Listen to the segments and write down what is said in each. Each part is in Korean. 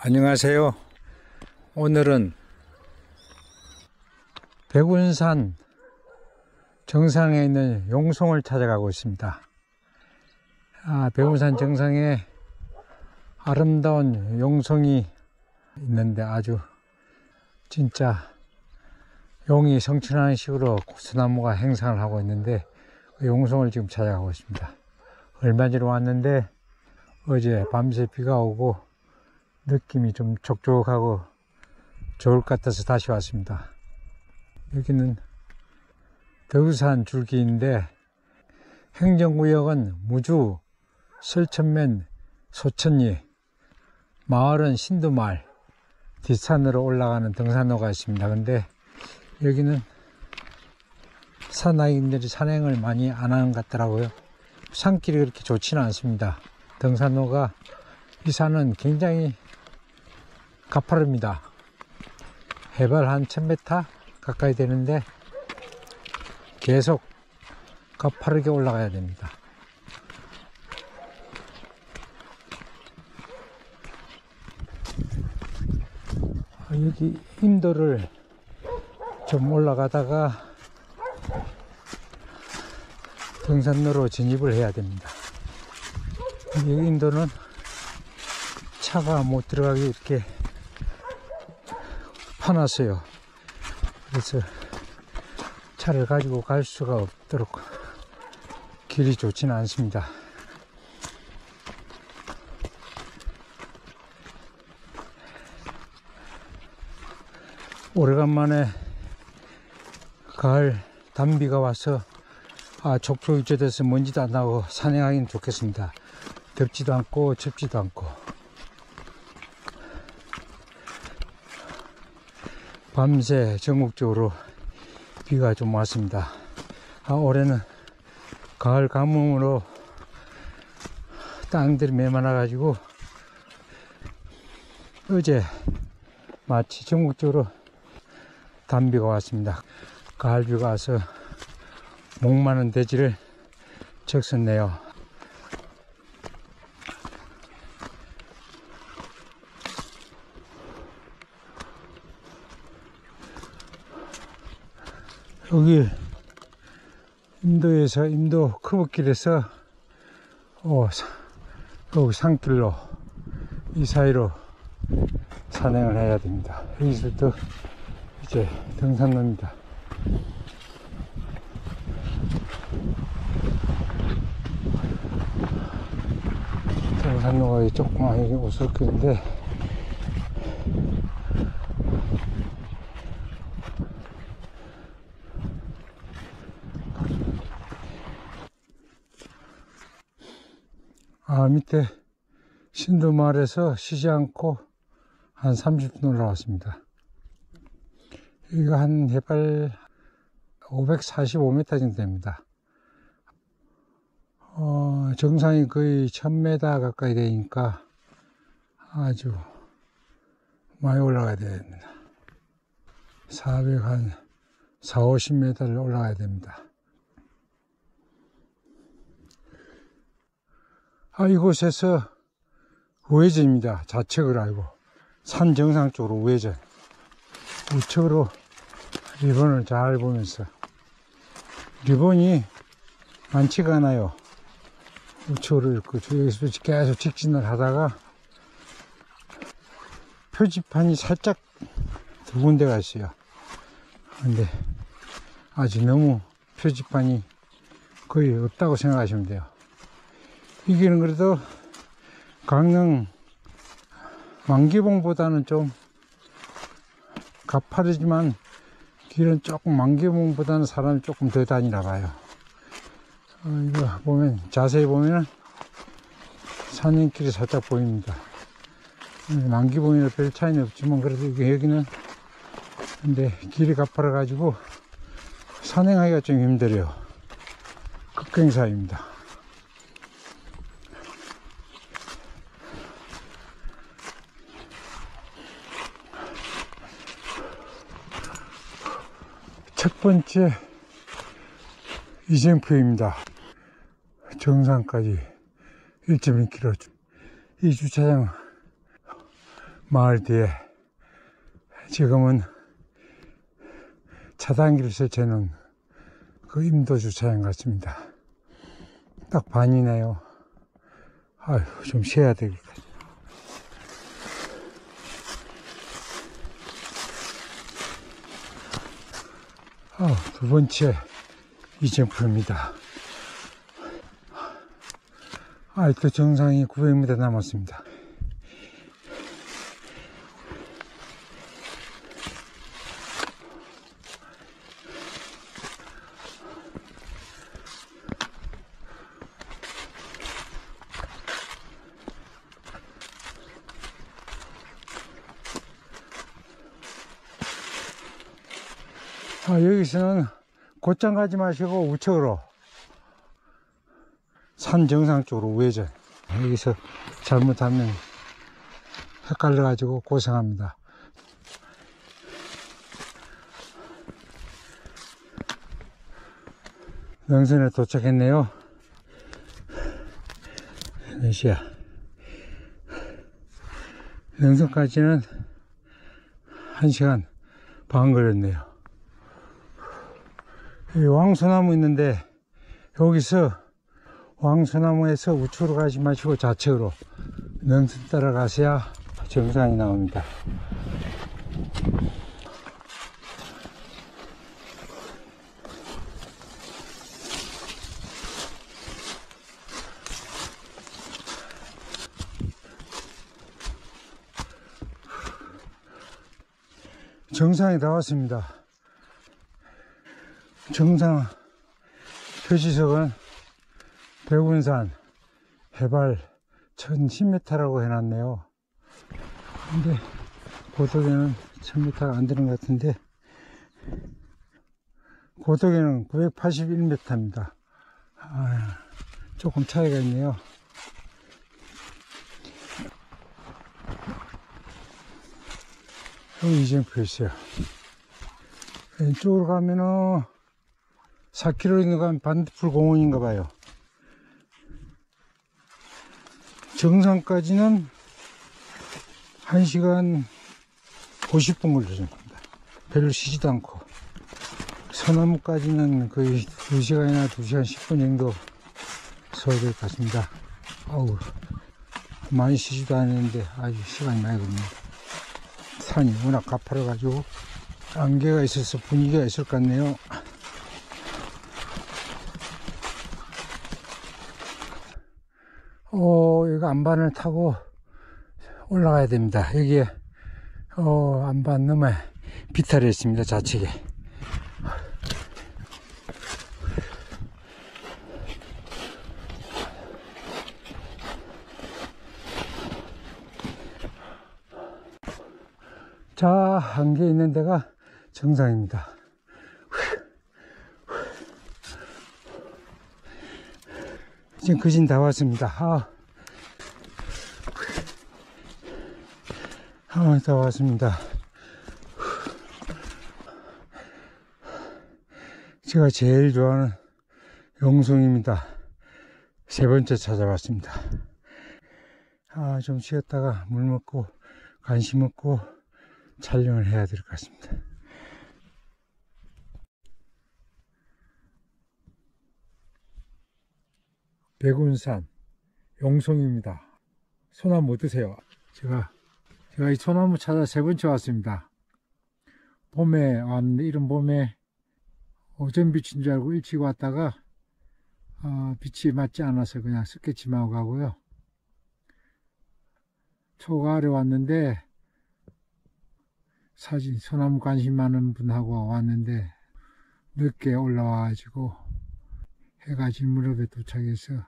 안녕하세요. 오늘은 백운산 정상에 있는 용송을 찾아가고 있습니다. 백운산 정상에 아름다운 용송이 있는데 아주 진짜 용이 성취하는 식으로 소나무가 행상을 하고 있는데 그 용송을 지금 찾아가고 있습니다. 얼마 전에 왔는데 어제 밤새 비가 오고 느낌이 좀 촉촉하고 좋을 것 같아서 다시 왔습니다. 여기는 대우산 줄기인데 행정구역은 무주, 설천면, 소천리, 마을은 신두마을, 뒷산으로 올라가는 등산로가 있습니다. 근데 여기는 산악인들이 산행을 많이 안 하는 것 같더라고요. 산길이 그렇게 좋지는 않습니다. 등산로가 이 산은 굉장히 가파릅니다. 해발 한 1000m 가까이 되는데 계속 가파르게 올라가야 됩니다. 여기 임도를 좀 올라가다가 등산로로 진입을 해야 됩니다. 여기 임도는 차가 못 들어가게 이렇게 파놨어요. 그래서 차를 가지고 갈 수가 없도록 길이 좋지는 않습니다. 오래간만에 가을 단비가 와서 촉촉해져서 먼지도 안 나고 산행하기는 좋겠습니다. 덥지도 않고 춥지도 않고. 밤새 전국적으로 비가 좀 왔습니다. 올해는 가을 가뭄으로 땅들이 메마라 가지고 어제 마치 전국적으로 단비가 왔습니다. 가을비가 와서 목마른 대지를 적셨네요. 여기 임도에서 임도 커브길에서 여기 산길로 이 사이로 산행을 해야 됩니다. 여기서부터 이제 등산로입니다. 등산로가 조그맣게 오솔길인데 밑에 신두마을에서 쉬지 않고 한 30분 올라왔습니다. 여기가 한 해발 545m 정도 됩니다. 정상이 거의 1000m 가까이 되니까 아주 많이 올라가야 됩니다. 450m를 올라가야 됩니다. 이곳에서 우회전입니다. 좌측을 알고 산 정상 쪽으로 우회전, 우측으로 리본을 잘 보면서, 리본이 많지가 않아요. 우측으로 이렇게 여기서 계속 직진을 하다가 표지판이 살짝 두 군데가 있어요. 근데 아직 너무 표지판이 거의 없다고 생각하시면 돼요. 이 길은 그래도 강릉 만기봉보다는 좀 가파르지만 길은 조금 만기봉보다는 사람이 조금 더 다니나 봐요. 이거 보면 자세히 보면 산행길이 살짝 보입니다. 만기봉이랑 별 차이는 없지만 그래도 여기는 근데 길이 가파라 가지고 산행하기가 좀 힘들어요. 급경사입니다. 첫 번째 이정표입니다. 정상까지 1.1km. 이 주차장 마을 뒤에 지금은 차단기를 설치해놓은 그 임도 주차장 같습니다. 딱 반이네요. 아휴, 좀 쉬어야 되겠다. 두 번째 이정표입니다. 아직도 정상이 900m 남았습니다. 여기서는 곧장 가지 마시고 우측으로 산 정상 쪽으로 우회전. 여기서 잘못하면 헷갈려 가지고 고생합니다. 명선에 도착했네요. 몇 시야? 명선까지는 1시간 반 걸렸네요. 여기 왕소나무 있는데, 여기서 왕소나무에서 우측으로 가지 마시고 좌측으로 명선 따라가셔야 정상이 나옵니다. 정상에 다 왔습니다. 정상 표지석은 백운산 해발 1010m라고 해놨네요. 근데 고덕에는 1000m가 안 되는 것 같은데, 고덕에는 981m입니다. 조금 차이가 있네요. 여기 이정표 있어요. 왼쪽으로 가면은 4km 있는 건 반딧불 공원인가 봐요. 정상까지는 1시간 50분 걸려줍니다. 별로 쉬지도 않고. 소나무까지는 거의 2시간이나 2시간 10분 정도 서야 될 것 같습니다. 아우, 많이 쉬지도 않았는데 아주 시간이 많이 걸립니다. 산이 워낙 가파라가지고 안개가 있어서 분위기가 있을 것 같네요. 여기 안반을 타고 올라가야 됩니다. 여기에 안반 너머에 비탈이 있습니다. 좌측에. 자, 안개 있는 데가 정상입니다. 지금 거진 다 왔습니다. 다 왔습니다. 제가 제일 좋아하는 용성입니다. 세 번째 찾아왔습니다. 좀 쉬었다가 물 먹고 간식 먹고 촬영을 해야 될 것 같습니다. 백운산 용성입니다. 소나무 어떠세요? 제가 이 소나무 찾아 세 번째 왔습니다. 봄에 왔는데, 이런 봄에 오전 빛인 줄 알고 일찍 왔다가 빛이 맞지 않아서 그냥 스케치만 하고 가고요. 초가을에 왔는데 소나무 관심 많은 분하고 왔는데 늦게 올라와 가지고 해가 질 무렵에 도착해서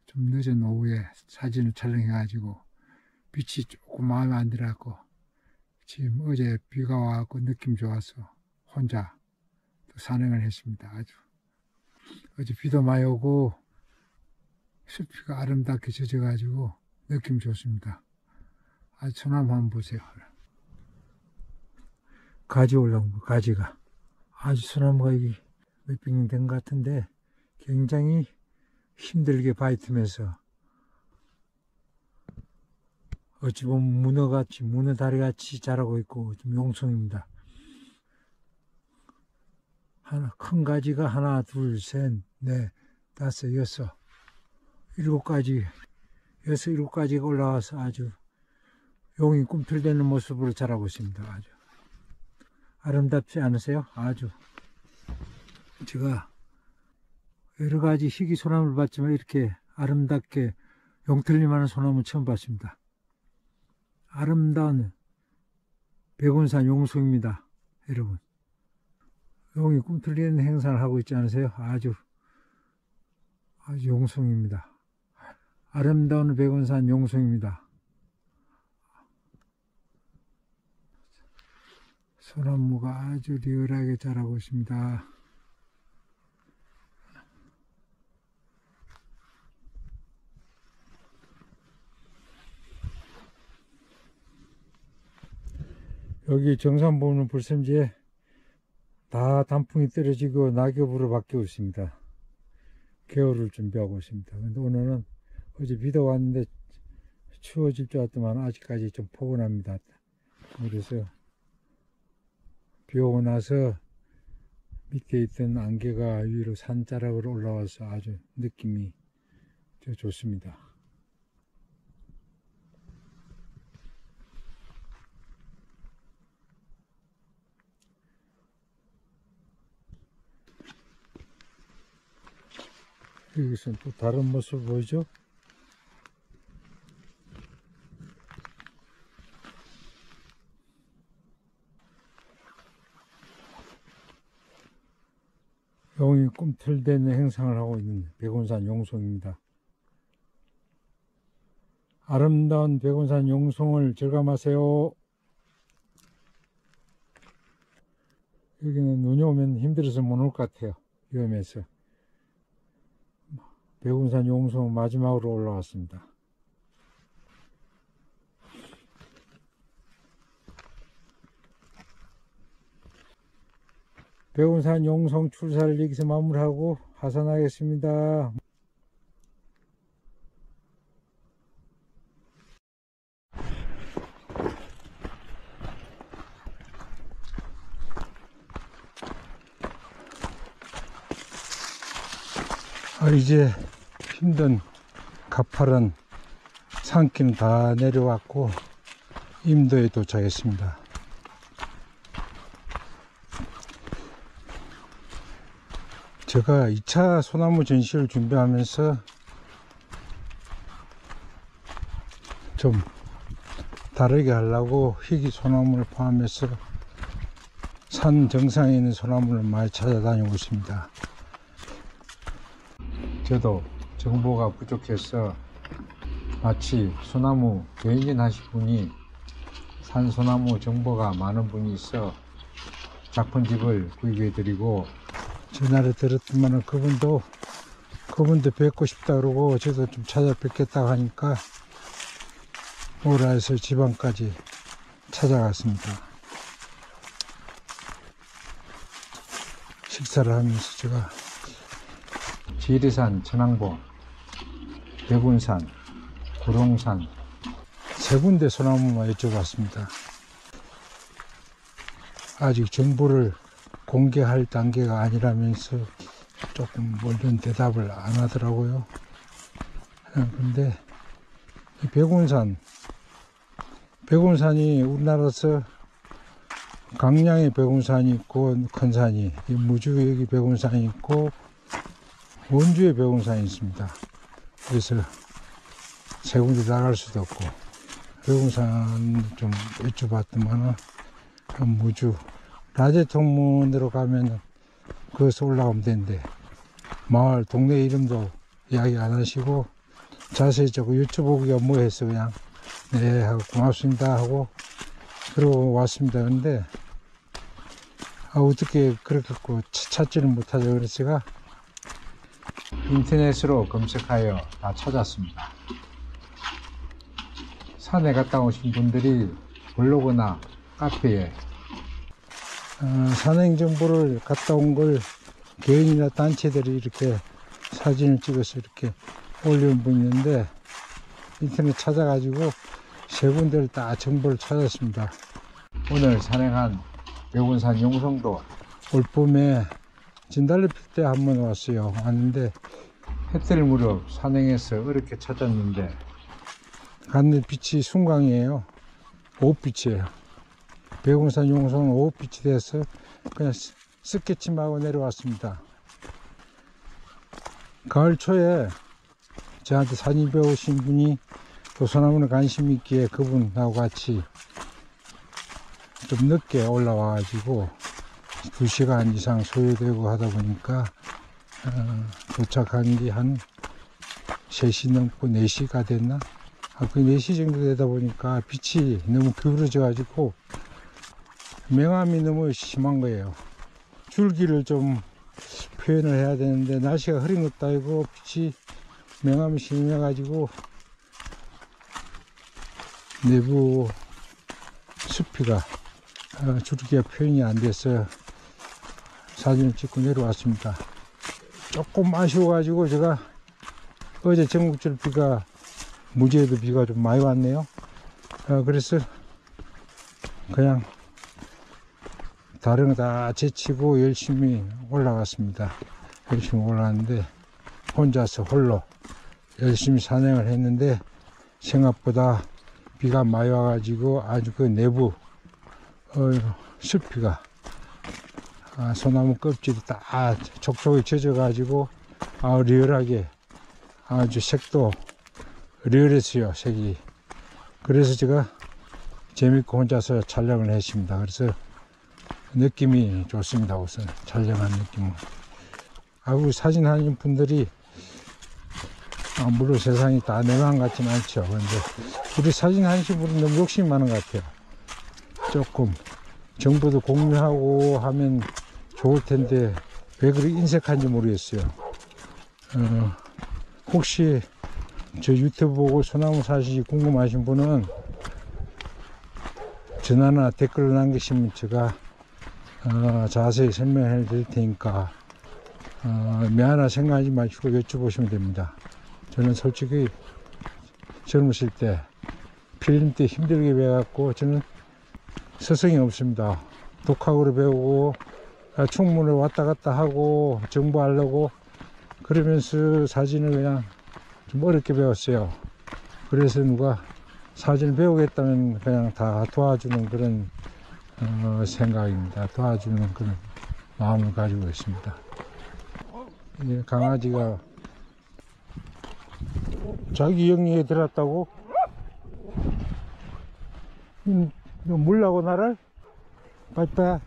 좀 늦은 오후에 사진을 촬영해 가지고 빛이 조금 마음에 안 들어갖고, 지금 어제 비가 와갖고 느낌 좋아서 혼자 또 산행을 했습니다. 아주 어제 비도 많이 오고 숲이가 아름답게 젖어가지고 느낌 좋습니다. 아주 소나무 한번 보세요. 가지 올라온 거, 가지가 아주 소나무가 이게 몇 평 된 것 같은데 굉장히 힘들게 바위틈에서 어찌 보면 문어같이, 문어다리같이 자라고 있고, 좀 용송입니다. 큰 가지가 하나, 둘, 셋, 넷, 다섯, 여섯, 일곱 가지, 일곱 가지가 올라와서 아주 용이 꿈틀대는 모습으로 자라고 있습니다. 아주 아름답지 않으세요? 아주 제가 여러 가지 희귀 소나무를 봤지만 이렇게 아름답게 용틀림하는 소나무 처음 봤습니다. 아름다운 백운산 용송입니다. 여러분, 용이 꿈틀리는 행사를 하고 있지 않으세요? 아주 용송입니다. 아름다운 백운산 용송입니다. 소나무가 아주 리얼하게 자라고 있습니다. 여기 정산 보는 불샘지에 다 단풍이 떨어지고 낙엽으로 바뀌고 있습니다. 겨울을 준비하고 있습니다. 근데 오늘은 어제 비도 왔는데 추워질 줄 알았더만 아직까지 좀 포근합니다. 그래서 비 오고 나서 밑에 있던 안개가 위로 산자락으로 올라와서 아주 느낌이 좋습니다. 여기서 또 다른 모습 보이죠? 용이 꿈틀대는 행상을 하고 있는 백운산 용송입니다. 아름다운 백운산 용송을 절감하세요. 여기는 눈이 오면 힘들어서 못 올 것 같아요. 위험해서. 백운산 용송 마지막으로 올라왔습니다. 백운산 용송 출사를 여기서 마무리하고 하산하겠습니다. 이제 힘든 가파른 산길은 다 내려왔고 임도에 도착했습니다. 제가 2차 소나무 전시를 준비하면서 좀 다르게 하려고 희귀 소나무를 포함해서 산 정상에 있는 소나무를 많이 찾아다니고 있습니다. 저도 정보가 부족해서 마치 소나무 개인 하신 분이 산소나무 정보가 많은 분이 있어 작품집을 구입해 드리고 전화를 들었더만 그분도 뵙고 싶다 그러고 저도 좀 찾아뵙겠다고 하니까 오라 해서 지방까지 찾아갔습니다. 식사를 하면서 제가 지리산, 천왕봉, 백운산, 구룡산 세 군데 소나무만 여쭤봤습니다. 아직 정보를 공개할 단계가 아니라면서 조금 몰든 대답을 안 하더라고요. 근데 이 백운산이 우리나라에서 강량의 백운산이 있고 큰 산이, 무주의 백운산이 있고 원주의 백운산이 있습니다. 그래서 세 군데 나갈 수도 없고 백운산 좀 여쭤봤더만은 무주 라제통문으로 가면 거기서 올라가면 되는데 마을 동네 이름도 이야기 안 하시고 자세히 저거 여쭤보기가 뭐 했어. 그냥 네 하고 고맙습니다 하고 그러고 왔습니다. 근데 어떻게 그렇게 찾지는 못하죠. 그래서 제가 인터넷으로 검색하여 다 찾았습니다. 산에 갔다 오신 분들이 블로그나 카페에 산행 정보를 갔다 온 걸 개인이나 단체들이 이렇게 사진을 찍어서 이렇게 올리는 분이 있는데 인터넷 찾아가지고 세 군데를 다 정보를 찾았습니다. 오늘 산행한 백운산 용성도 올 봄에 진달래 필 때 한번 왔어요. 왔는데 해 뜰 무렵 산행해서 어렵게 찾았는데 갔는데 빛이 순강이에요. 오빛이에요. 백운산 용성은 오빛이 돼서 그냥 스케치하고 내려왔습니다. 가을 초에 저한테 사진 배우신 분이 또 소나무에 관심 있기에 그분하고 같이 좀 늦게 올라와 가지고 2시간 이상 소요되고 하다 보니까 도착한 게 한 3시 넘고 4시가 됐나? 그 4시 정도 되다 보니까 빛이 너무 기울어져 가지고 명암이 너무 심한 거예요. 줄기를 좀 표현을 해야 되는데 날씨가 흐린 것도 아니고 빛이 명암이 심해 가지고 내부 숲이가 줄기가 표현이 안 돼서 사진을 찍고 내려왔습니다. 조금 아쉬워 가지고 제가 어제 전국적 비가 무지에도 비가 좀 많이 왔네요. 그래서 그냥 다른 거 다 제치고 열심히 올라갔습니다. 열심히 올라갔는데 혼자서 홀로 열심히 산행을 했는데 생각보다 비가 많이 와가지고 아주 그 내부 숲이가 소나무 껍질이 다 촉촉이 젖어가지고 리얼하게 아주 색도 리얼했어요. 색이. 그래서 제가 재밌고 혼자서 촬영을 했습니다. 그래서 느낌이 좋습니다. 우선 촬영한 느낌은. 우리 사진 하는 분들이 물론 세상이 다 내 마음 같지는 않죠. 그런데 우리 사진 하시는 분은 너무 욕심이 많은 것 같아요. 조금 정보도 공유하고 하면 좋을 텐데 왜 그렇게 인색한지 모르겠어요. 혹시 저 유튜브 보고 소나무 사실이 궁금하신 분은 전화나 댓글을 남기시면 제가 자세히 설명해 드릴 테니까 미안하다 생각하지 마시고 여쭤보시면 됩니다. 저는 솔직히 젊으실 때 필름 때 힘들게 배워갖고 저는 스승이 없습니다. 독학으로 배우고 충문을 왔다 갔다 하고 정보하려고 그러면서 사진을 그냥 좀 어렵게 배웠어요. 그래서 누가 사진을 배우겠다면 그냥 다 도와주는 그런 생각입니다. 도와주는 그런 마음을 가지고 있습니다. 강아지가 자기 영역에 들었다고? 너 물라고 나를? 빠이빠이.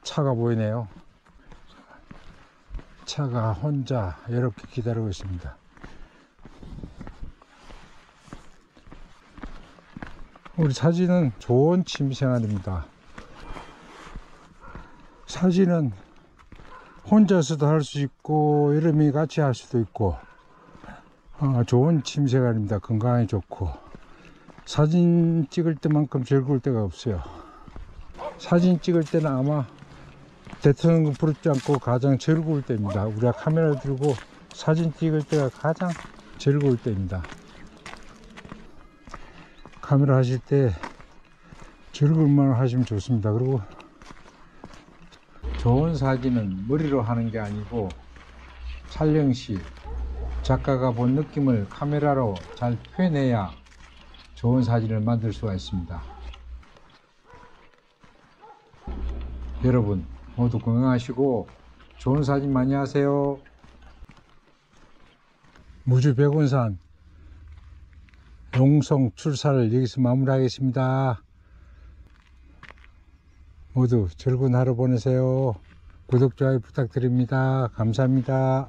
차가 보이네요. 차가 혼자 이렇게 기다리고 있습니다. 우리 사진은 좋은 취미생활입니다. 사진은 혼자서도 할 수 있고 여러 명이 같이 할 수도 있고 좋은 취미생활입니다. 건강에 좋고 사진 찍을 때만큼 즐거울 때가 없어요. 사진 찍을 때는 아마 대통령 부럽지 않고 가장 즐거울 때입니다. 우리가 카메라 들고 사진 찍을 때가 가장 즐거울 때입니다. 카메라 하실 때 즐거울 만을 하시면 좋습니다. 그리고 좋은 사진은 머리로 하는 게 아니고 촬영 시 작가가 본 느낌을 카메라로 잘 표현해야 좋은 사진을 만들 수가 있습니다. 여러분 모두 건강하시고 좋은 사진 많이 하세요. 무주 백운산 용성 출사를 여기서 마무리하겠습니다. 모두 즐거운 하루 보내세요. 구독, 좋아요 부탁드립니다. 감사합니다.